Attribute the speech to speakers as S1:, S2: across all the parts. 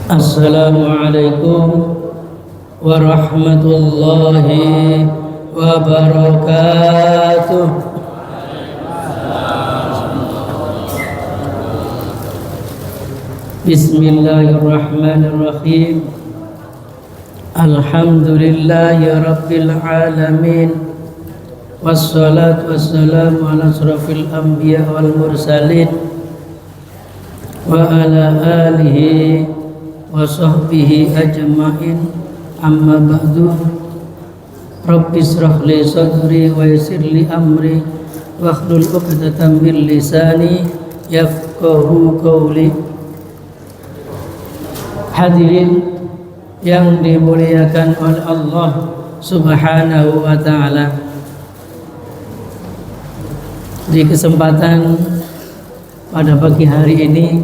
S1: Assalamualaikum warahmatullahi wabarakatuh. Bismillahirrahmanirrahim. Alhamdulillahi rabbil alamin. Wassalatu wassalamu ala asrafil anbiya wal mursalin wa ala alihi wa sahbihi ajma'in. Amma ba'du. Rabbi israh li sadri wa yassir li amri wahlul 'uqdatam min lisani yafqahu qawli. Hadirin yang dimuliakan oleh Allah Subhanahu wa ta'ala, di kesempatan pada pagi hari ini,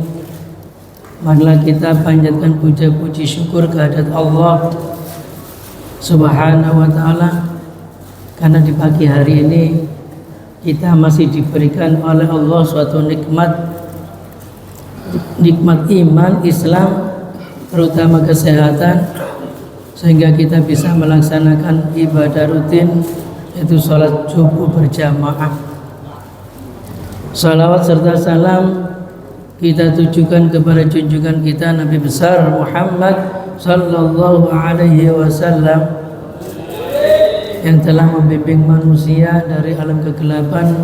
S1: marilah kita panjatkan puja puji syukur kehadirat Allah Subhanahu wa ta'ala, karena di pagi hari ini kita masih diberikan oleh Allah suatu nikmat iman Islam, terutama kesehatan, sehingga kita bisa melaksanakan ibadah rutin, yaitu sholat subuh berjamaah. Salawat serta salam kita tujukan kepada junjungan kita Nabi besar Muhammad sallallahu alaihi wasallam, yang telah membimbing manusia dari alam kegelapan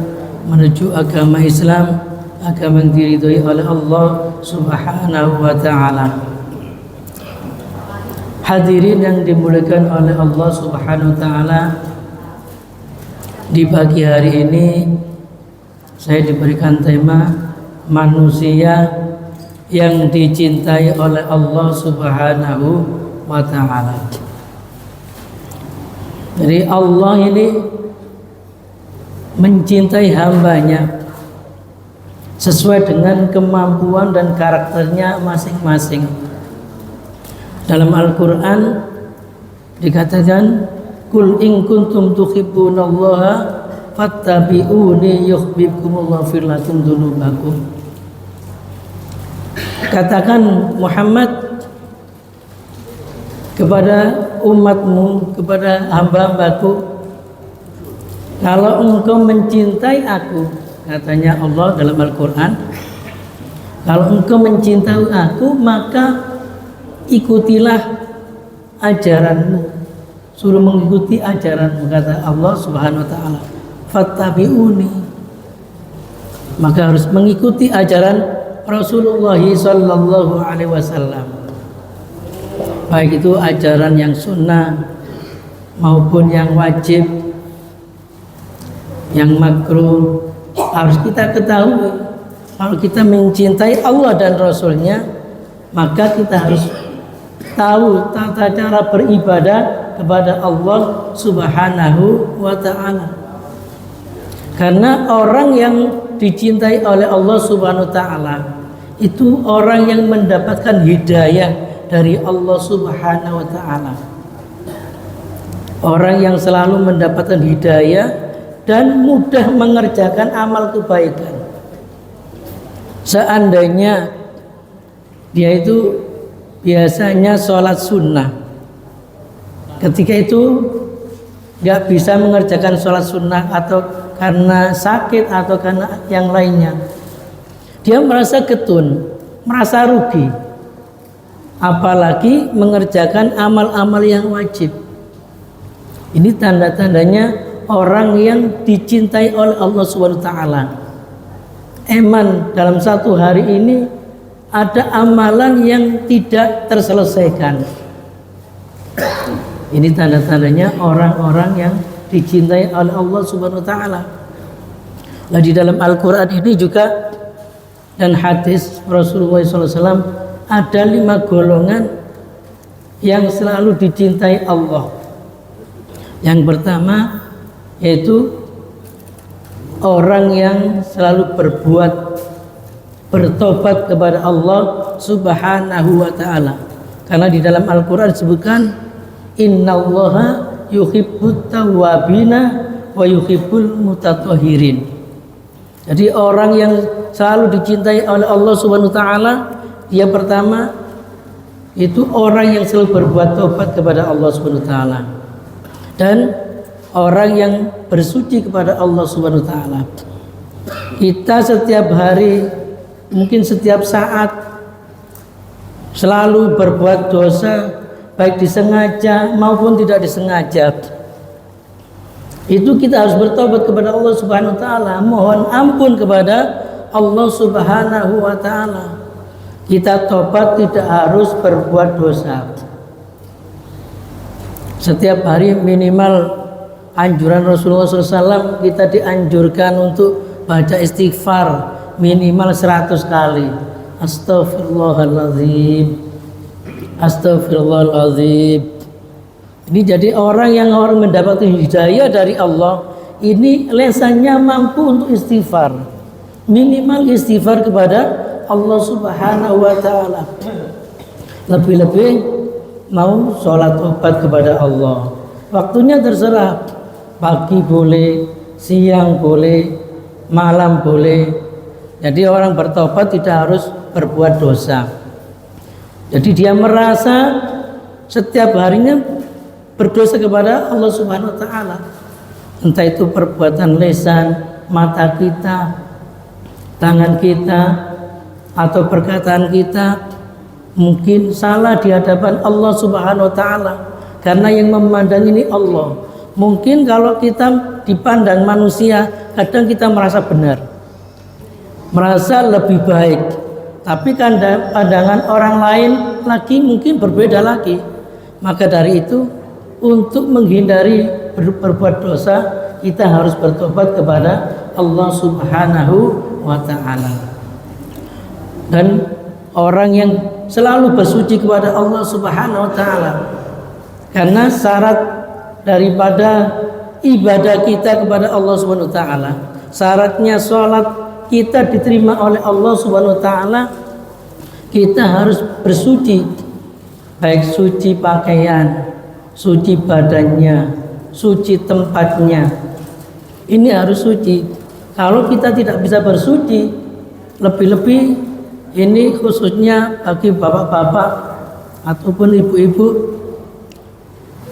S1: menuju agama Islam, agama yang diridhoi oleh Allah Subhanahu wa ta'ala. Hadirin yang dimuliakan oleh Allah Subhanahu wa ta'ala, di pagi hari ini saya diberikan tema manusia yang dicintai oleh Allah Subhanahu wa ta'ala. Jadi Allah ini mencintai hambanya sesuai dengan kemampuan dan karakternya masing-masing. Dalam Al-Quran dikatakan, Kul in kuntum tuhibbunallaha fattabi'uni yuhibbukumullahu fir lakum dzunubakum. Katakan Muhammad kepada umatmu, kepada hamba-hambaku, kalau engkau mencintai aku, katanya Allah dalam Al-Quran, kalau engkau mencintai aku, maka ikutilah ajaranmu, suruh mengikuti ajaranmu, kata Allah Subhanahu wa ta'ala. Fattabi'uni, maka harus mengikuti ajaran Rasulullah sallallahu alaihi wasallam, baik itu ajaran yang sunnah maupun yang wajib, yang makruh. Harus kita ketahui, kalau kita mencintai Allah dan Rasulnya, maka kita harus tahu tata cara beribadah kepada Allah Subhanahu wa ta'ala. Karena orang yang dicintai oleh Allah Subhanahu wa ta'ala itu orang yang mendapatkan hidayah dari Allah Subhanahu wa ta'ala. Orang yang selalu mendapatkan hidayah dan mudah mengerjakan amal kebaikan. Seandainya dia itu biasanya sholat sunnah, ketika itu nggak bisa mengerjakan sholat sunnah atau karena sakit atau karena yang lainnya, dia merasa getun, merasa rugi, apalagi mengerjakan amal-amal yang wajib. Ini tanda-tandanya orang yang dicintai oleh Allah Subhanahu wa ta'ala. Eman dalam satu hari ini ada amalan yang tidak terselesaikan. Ini tanda-tandanya orang-orang yang dicintai oleh Allah Subhanahu wa ta'ala. Nah, di dalam Al-Quran ini juga dan hadis Rasulullah SAW ada 5 golongan yang selalu dicintai Allah. Yang pertama yaitu orang yang selalu bertobat kepada Allah Subhanahu wa ta'ala. Karena di dalam Al-Quran disebutkan, innallaha yuhibbut tawwabina wa yuhibbul mutatahhirin. Jadi orang yang selalu dicintai oleh Allah Subhanahu wa taala, dia pertama itu orang yang selalu berbuat tobat kepada Allah Subhanahu wa taala dan orang yang bersuci kepada Allah Subhanahu wa taala. Kita setiap hari, mungkin setiap saat selalu berbuat dosa, baik disengaja maupun tidak disengaja. Itu kita harus bertobat kepada Allah Subhanahu wa taala, mohon ampun kepada Allah Subhanahu wa taala. Kita tobat tidak harus berbuat dosa. Setiap hari minimal anjuran Rasulullah SAW, kita dianjurkan untuk baca istighfar minimal 100 kali. Astaghfirullahaladzim, astaghfirullahaladzim. Ini jadi orang mendapatkan hidayah dari Allah, ini lesannya mampu untuk istighfar, minimal istighfar kepada Allah Subhanahu wa taala. Lebih-lebih mau sholat tobat kepada Allah. Waktunya terserah, pagi boleh, siang boleh, malam boleh. Jadi orang bertobat tidak harus berbuat dosa. Jadi dia merasa setiap harinya berdosa kepada Allah Subhanahu wa taala. Entah itu perbuatan lisan, mata kita, tangan kita, atau perkataan kita mungkin salah di hadapan Allah Subhanahu wa taala. Karena yang memandang ini Allah. Mungkin kalau kita dipandang manusia, kadang kita merasa benar, merasa lebih baik. Tapi pandangan orang lain lagi mungkin berbeda lagi. Maka dari itu, untuk menghindari berbuat dosa, kita harus bertobat kepada Allah Subhanahu wa ta'ala. Dan orang yang selalu bersuci kepada Allah Subhanahu wa ta'ala, karena syarat daripada ibadah kita kepada Allah Subhanahu wa ta'ala, syaratnya sholat kita diterima oleh Allah Subhanahu wa ta'ala, kita harus bersuci, baik suci pakaian, suci badannya, suci tempatnya. Ini harus suci. Kalau kita tidak bisa bersuci, lebih-lebih ini khususnya bagi bapak-bapak ataupun ibu-ibu,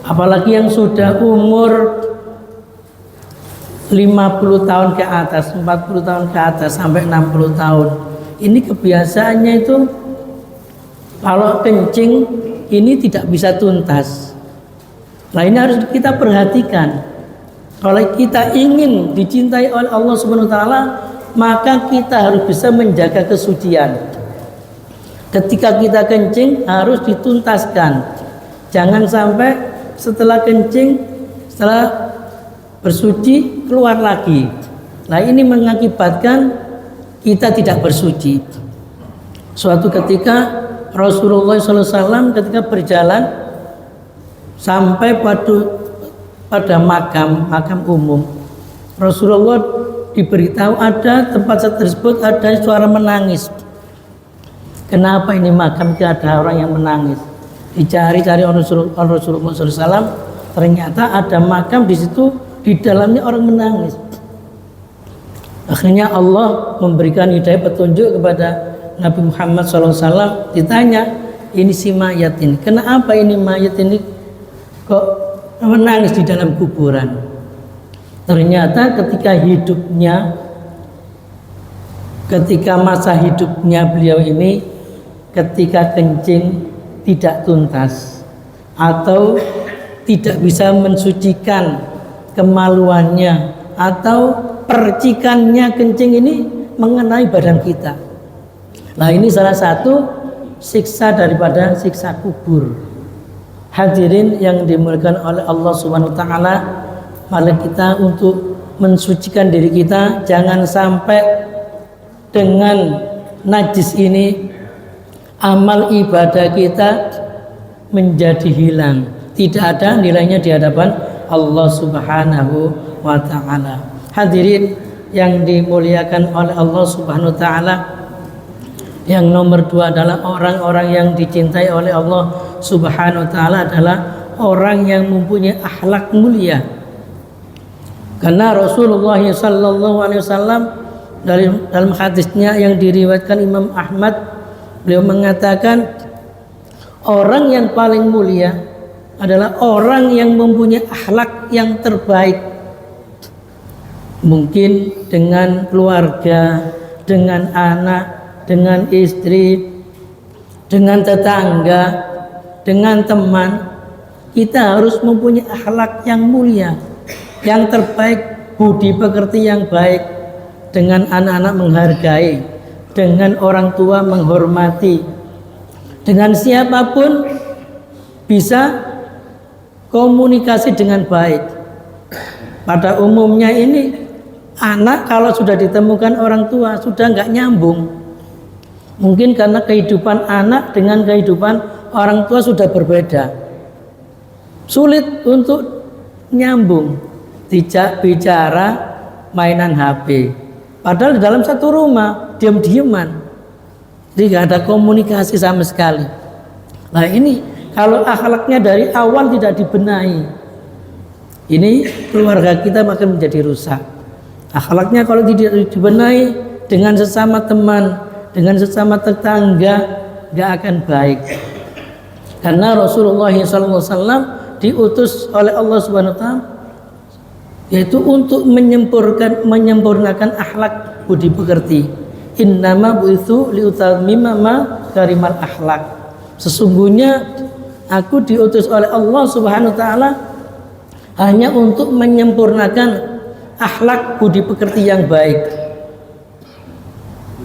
S1: apalagi yang sudah umur 50 tahun ke atas, 40 tahun ke atas sampai 60 tahun. Ini kebiasaannya itu kalau kencing ini tidak bisa tuntas. Nah, ini harus kita perhatikan. Kalau kita ingin dicintai oleh Allah Subhanahu wa taala, maka kita harus bisa menjaga kesucian. Ketika kita kencing harus dituntaskan. Jangan sampai setelah kencing, setelah bersuci keluar lagi. Nah, ini mengakibatkan kita tidak bersuci. Suatu ketika Rasulullah SAW ketika berjalan sampai pada makam umum, Rasulullah diberitahu ada tempat tersebut ada suara menangis. Kenapa ini makam itu ada orang yang menangis? Dicari-cari oleh Rasulullah SAW, ternyata ada makam di situ, di dalamnya orang menangis. Akhirnya Allah memberikan hidayah petunjuk kepada Nabi Muhammad SAW. Ditanya, ini si mayat ini, kenapa ini mayat ini kok menangis di dalam kuburan? Ternyata ketika masa hidupnya beliau ini, ketika kencing tidak tuntas atau tidak bisa mensucikan kemaluannya, atau percikannya kencing ini mengenai badan kita. Nah, ini salah satu siksa daripada siksa kubur. Hadirin yang dimuliakan oleh Allah Subhanahu wa taala, mari kita untuk mensucikan diri kita, jangan sampai dengan najis ini amal ibadah kita menjadi hilang, tidak ada nilainya di hadapan Allah Subhanahu wa taala. Hadirin yang dimuliakan oleh Allah Subhanahu wa taala, yang nomor 2 adalah orang-orang yang dicintai oleh Allah Subhanahu wa taala adalah orang yang mempunyai akhlak mulia. Karena Rasulullah sallallahu alaihi wasallam dalam hadisnya yang diriwayatkan Imam Ahmad, beliau mengatakan Orang yang paling mulia adalah orang yang mempunyai akhlak yang terbaik. Mungkin dengan keluarga, dengan anak, dengan istri, dengan tetangga, dengan teman. Kita harus mempunyai akhlak yang mulia, yang terbaik, budi pekerti yang baik, dengan anak-anak menghargai, dengan orang tua menghormati, dengan siapapun bisa komunikasi dengan baik. Pada umumnya ini anak kalau sudah ditemukan orang tua sudah nggak nyambung. Mungkin karena kehidupan anak dengan kehidupan orang tua sudah berbeda. Sulit untuk nyambung, tidak bicara, mainan HP. Padahal di dalam satu rumah diam-diaman, jadi nggak ada komunikasi sama sekali. Nah ini kalau akhlaknya dari awal tidak dibenahi, ini keluarga kita makin menjadi rusak. Akhlaknya kalau tidak dibenahi dengan sesama teman, dengan sesama tetangga, nggak akan baik. Karena Rasulullah SAW diutus oleh Allah Subhanahu wa taala yaitu untuk menyempurnakan akhlak budi pekerti. Innama bu'itsu liutammima ma karimal akhlak. Sesungguhnya aku diutus oleh Allah Subhanahu wa taala hanya untuk menyempurnakan akhlak budi pekerti yang baik.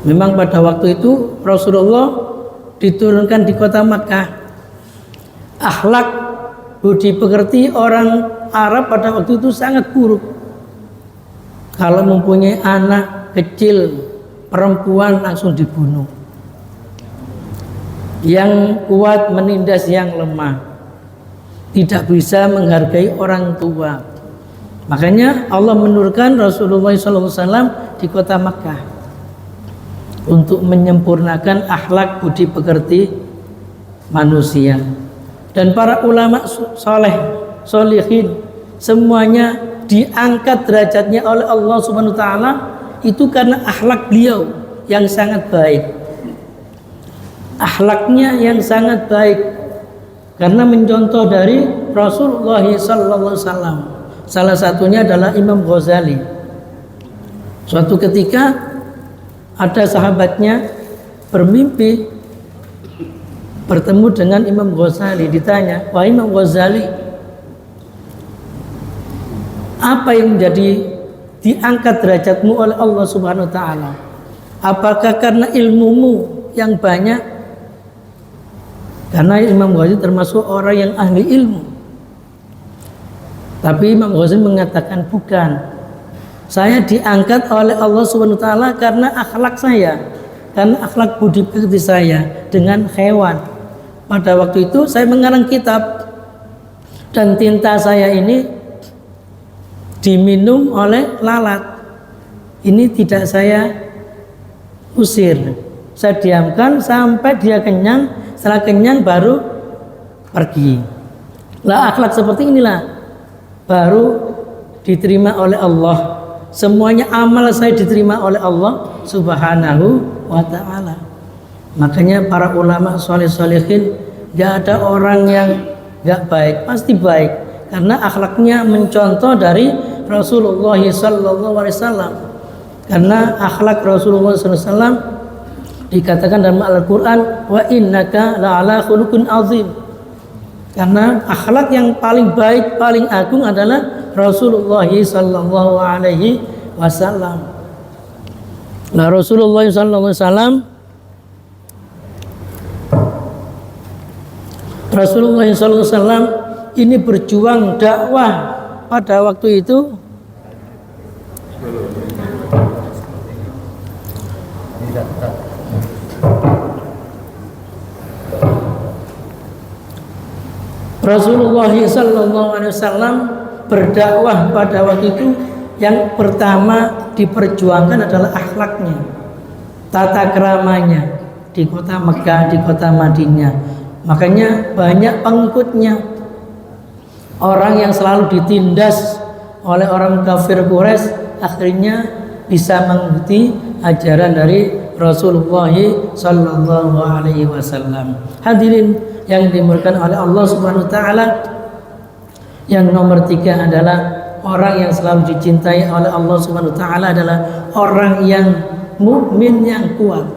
S1: Memang pada waktu itu Rasulullah diturunkan di kota Makkah. Akhlak budi pekerti orang Arab pada waktu itu sangat buruk. Kalau mempunyai anak kecil perempuan langsung dibunuh. Yang kuat menindas yang lemah. Tidak bisa menghargai orang tua. Makanya Allah menurunkan Rasulullah SAW di kota Makkah untuk menyempurnakan akhlak budi pekerti manusia. Dan para ulama soleh, solihin, semuanya diangkat derajatnya oleh Allah Subhanahu wa taala itu karena akhlak beliau yang sangat baik. Akhlaknya yang sangat baik karena mencontoh dari Rasulullah sallallahu alaihi wasallam. Salah satunya adalah Imam Ghazali. Suatu ketika ada sahabatnya bermimpi bertemu dengan Imam Ghazali, ditanya, "Wahai Imam Ghazali, apa yang menjadi diangkat derajatmu oleh Allah Subhanahu wa taala? Apakah karena ilmumu yang banyak?" Karena Imam Ghazali termasuk orang yang ahli ilmu. Tapi Imam Ghazali mengatakan bukan. Saya diangkat oleh Allah Subhanahu wa taala karena akhlak saya, karena akhlak budi pekerti saya dengan hewan. Pada waktu itu saya mengarang kitab dan tinta saya ini diminum oleh lalat. Ini tidak saya usir, saya diamkan sampai dia kenyang. Setelah kenyang baru pergi. Lah akhlak seperti inilah baru diterima oleh Allah. Semuanya amal saya diterima oleh Allah Subhanahu wa ta'ala. Makanya para ulama soleh-solehin gak ada orang yang gak baik, pasti baik karena akhlaknya mencontoh dari Rasulullah SAW. Karena akhlak Rasulullah SAW dikatakan dalam Al-Quran, wa innaka la'ala khuluqin azim. Karena akhlak yang paling baik, paling agung adalah Rasulullah sallallahu alaihi wasallam. Nah, Rasulullah sallallahu alaihi wasallam ini berjuang dakwah pada waktu itu Rasulullah sallallahu alaihi wasallam berdakwah pada waktu itu yang pertama diperjuangkan adalah akhlaknya, tata keramanya di kota Mekah, di kota Madinah. Makanya banyak pengikutnya, orang yang selalu ditindas oleh orang kafir Quraisy akhirnya bisa mengikuti ajaran dari Rasulullah sallallahu alaihi wasallam. Hadirin yang dimurkan oleh Allah Subhanahu wa taala, yang nomor 3 adalah orang yang selalu dicintai oleh Allah Subhanahu wa taala adalah orang yang mukmin yang kuat.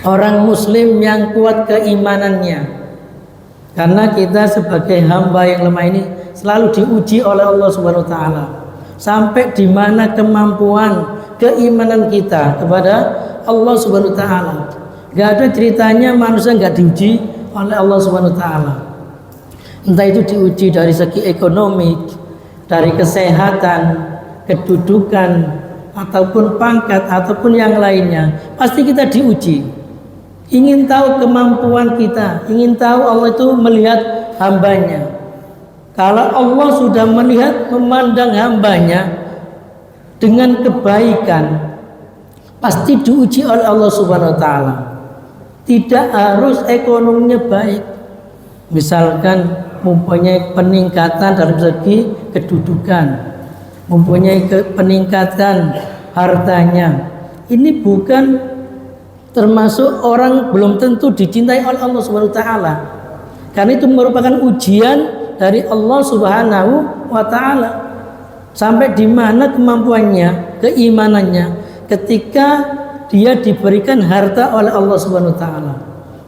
S1: Orang muslim yang kuat keimanannya. Karena kita sebagai hamba yang lemah ini selalu diuji oleh Allah Subhanahu wa taala. Sampai di mana kemampuan keimanan kita kepada Allah Subhanahu wa taala. Enggak ada ceritanya manusia enggak diuji oleh Allah Subhanahu wa taala. Entah itu diuji dari segi ekonomi, dari kesehatan, kedudukan, ataupun pangkat, ataupun yang lainnya. Pasti kita diuji. Ingin tahu kemampuan kita, ingin tahu Allah itu melihat hambanya. Kalau Allah sudah melihat, memandang hambanya dengan kebaikan, pasti diuji oleh Allah Subhanahu wa taala. Tidak harus ekonominya baik. Misalkan mempunyai peningkatan dalam segi kedudukan, mempunyai peningkatan hartanya. Ini bukan termasuk orang belum tentu dicintai oleh Allah Subhanahu wa taala. Karena itu merupakan ujian dari Allah Subhanahu wa taala. Sampai di mana kemampuannya, keimanannya ketika dia diberikan harta oleh Allah Subhanahu wa taala.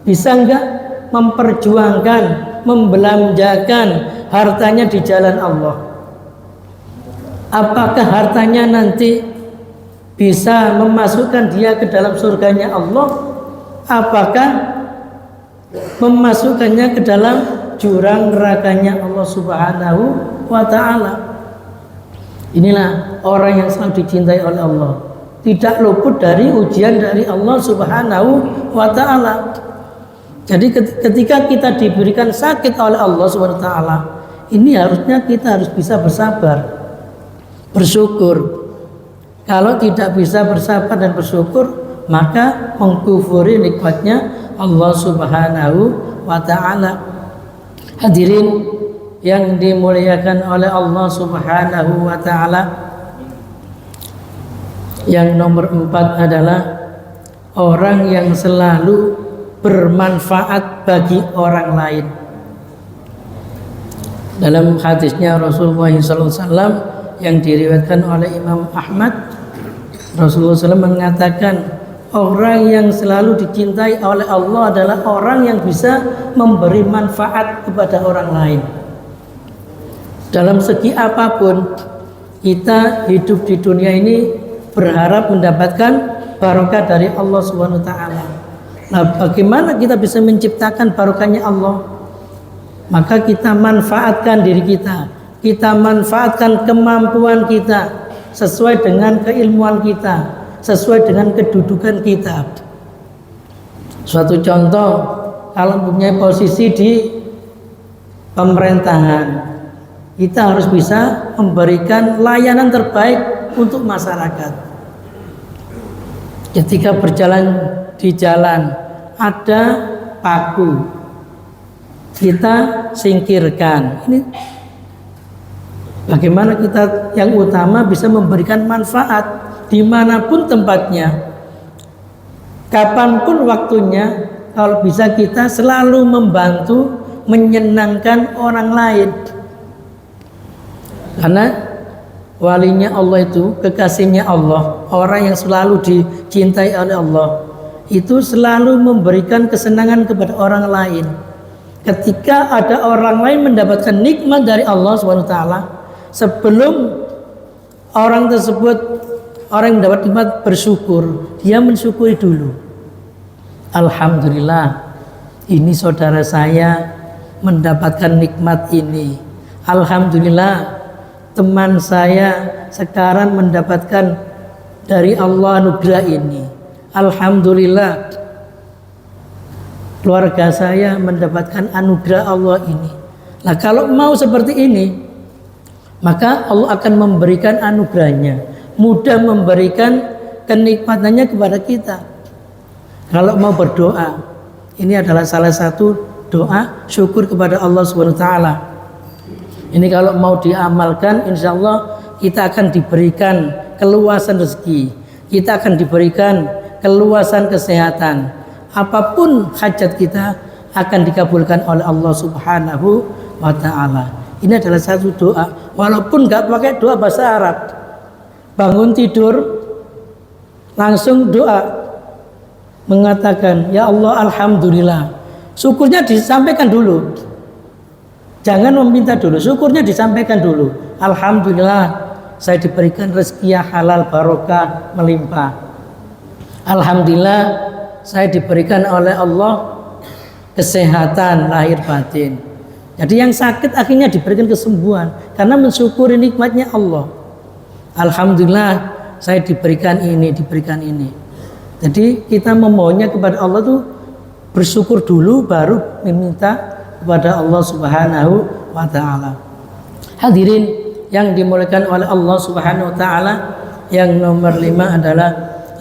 S1: Bisa enggak memperjuangkan, membelanjakan hartanya di jalan Allah? Apakah hartanya nanti bisa memasukkan dia ke dalam surganya Allah? Apakah memasukkannya ke dalam jurang nerakanya Allah Subhanahu wa taala? Inilah orang yang selalu dicintai oleh Allah, tidak luput dari ujian dari Allah Subhanahu wa taala. Jadi ketika kita diberikan sakit oleh Allah Subhanahu wa taala, ini harusnya kita harus bisa bersabar, bersyukur. Kalau tidak bisa bersabar dan bersyukur, maka mengkufuri nikmatnya Allah Subhanahu wa taala. Hadirin yang dimuliakan oleh Allah Subhanahu wa taala, yang nomor 4 adalah orang yang selalu bermanfaat bagi orang lain. Dalam hadisnya Rasulullah SAW yang diriwayatkan oleh Imam Ahmad, Rasulullah SAW mengatakan orang yang selalu dicintai oleh Allah adalah orang yang bisa memberi manfaat kepada orang lain. Dalam segi apapun, kita hidup di dunia ini berharap mendapatkan barokah dari Allah Subhanahu wa taala. Nah, bagaimana kita bisa menciptakan barokahnya Allah? Maka kita manfaatkan diri kita. Kita manfaatkan kemampuan kita sesuai dengan keilmuan kita, sesuai dengan kedudukan kita. Suatu contoh, kalau mempunyai posisi di pemerintahan, kita harus bisa memberikan layanan terbaik untuk masyarakat. Ketika berjalan di jalan ada paku, kita singkirkan. Ini bagaimana kita yang utama bisa memberikan manfaat dimanapun tempatnya, kapanpun waktunya. Kalau bisa kita selalu membantu, menyenangkan orang lain. Karena walinya Allah itu, kekasihnya Allah, orang yang selalu dicintai oleh Allah, itu selalu memberikan kesenangan kepada orang lain. Ketika ada orang lain mendapatkan nikmat dari Allah SWT, sebelum orang tersebut, orang yang mendapat nikmat bersyukur, dia mensyukuri dulu. Alhamdulillah, ini saudara saya mendapatkan nikmat ini. Alhamdulillah, teman saya sekarang mendapatkan dari Allah anugerah ini. Alhamdulillah, keluarga saya mendapatkan anugerah Allah ini. Nah, kalau mau seperti ini, maka Allah akan memberikan anugerahnya, mudah memberikan kenikmatannya kepada kita. Kalau mau berdoa, ini adalah salah satu doa syukur kepada Allah Subhanahu wa taala. Ini kalau mau diamalkan, insya Allah kita akan diberikan keluasan rezeki, kita akan diberikan keluasan kesehatan. Apapun hajat kita akan dikabulkan oleh Allah Subhanahu wa ta'ala. Ini adalah satu doa, walaupun nggak pakai doa bahasa Arab. Bangun tidur langsung doa mengatakan, ya Allah alhamdulillah. Syukurnya disampaikan dulu, jangan meminta dulu, syukurnya disampaikan dulu. Alhamdulillah saya diberikan rezeki yang halal barokah melimpah. Alhamdulillah saya diberikan oleh Allah kesehatan lahir batin. Jadi yang sakit akhirnya diberikan kesembuhan karena mensyukuri nikmatnya Allah. Alhamdulillah saya diberikan ini, diberikan ini. Jadi kita memohonnya kepada Allah tuh bersyukur dulu baru meminta kepada Allah Subhanahu wa ta'ala. Hadirin yang dimuliakan oleh Allah Subhanahu wa ta'ala, yang nomor 5 adalah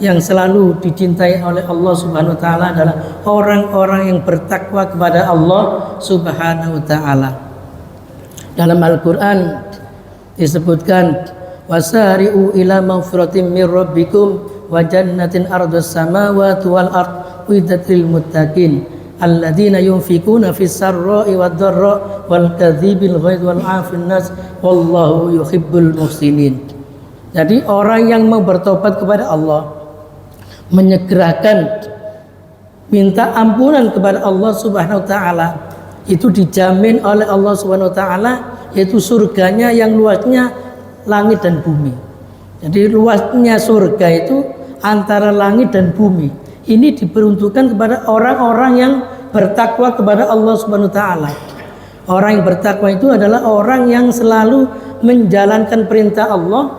S1: yang selalu dicintai oleh Allah Subhanahu wa ta'ala adalah orang-orang yang bertakwa kepada Allah Subhanahu wa ta'ala. Dalam Al-Quran disebutkan, wasari'u ila maghfiratin min rabbikum wa jannatin ardhas samawati wal ard uiddat lil muttaqin alladzina yunfikuna fis sarra'i wad dharra wal kadhibil ghaidz wal 'afin nas wallahu yuhibbul muhsinin. Jadi orang yang mau bertobat kepada Allah, menyegerakan minta ampunan kepada Allah Subhanahu wa ta'ala, itu dijamin oleh Allah Subhanahu wa ta'ala, yaitu surganya yang luasnya langit dan bumi. Jadi luasnya surga itu antara langit dan bumi. Ini diperuntukkan kepada orang-orang yang bertakwa kepada Allah Subhanahu wa ta'ala. Orang yang bertakwa itu adalah orang yang selalu menjalankan perintah Allah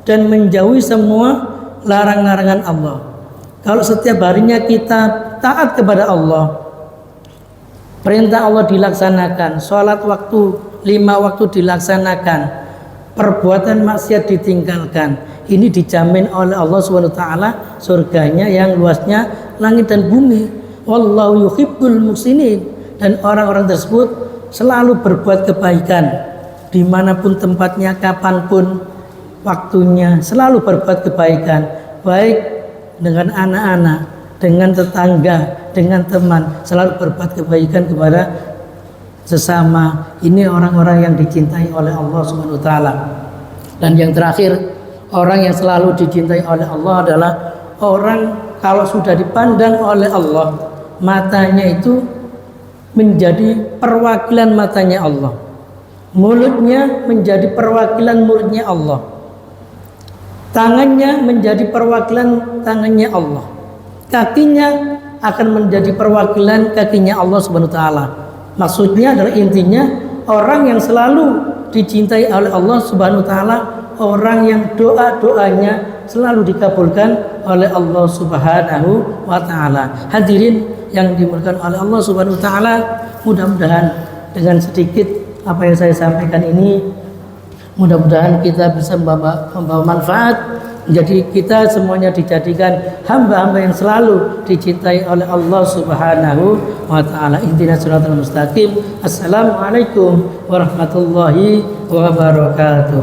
S1: dan menjauhi semua larang-larangan Allah. Kalau setiap harinya kita taat kepada Allah, perintah Allah dilaksanakan, sholat waktu 5 waktu dilaksanakan, perbuatan maksiat ditinggalkan, ini dijamin oleh Allah SWT surganya yang luasnya langit dan bumi. Wallahu yuhibbul muhsinin. Dan orang-orang tersebut selalu berbuat kebaikan dimanapun tempatnya, kapanpun waktunya, selalu berbuat kebaikan, baik dengan anak-anak, dengan tetangga, dengan teman, selalu berbuat kebaikan kepada sesama. Ini orang-orang yang dicintai oleh Allah Subhanahu wa ta'ala. Dan yang terakhir, orang yang selalu dicintai oleh Allah adalah orang kalau sudah dipandang oleh Allah, matanya itu menjadi perwakilan matanya Allah, mulutnya menjadi perwakilan mulutnya Allah, tangannya menjadi perwakilan tangannya Allah, kakinya akan menjadi perwakilan kakinya Allah Subhanahu wa ta'ala. Maksudnya adalah, intinya orang yang selalu dicintai oleh Allah Subhanahu wa ta'ala, orang yang doa-doanya selalu dikabulkan oleh Allah Subhanahu wa ta'ala. Hadirin yang dimuliakan oleh Allah Subhanahu wa ta'ala, mudah-mudahan dengan sedikit apa yang saya sampaikan ini, mudah-mudahan kita bisa membawa manfaat. Jadi kita semuanya dijadikan hamba-hamba yang selalu dicintai oleh Allah Subhanahu wa ta'ala. Ihdinas siratal mustaqim. Assalamualaikum warahmatullahi wabarakatuh.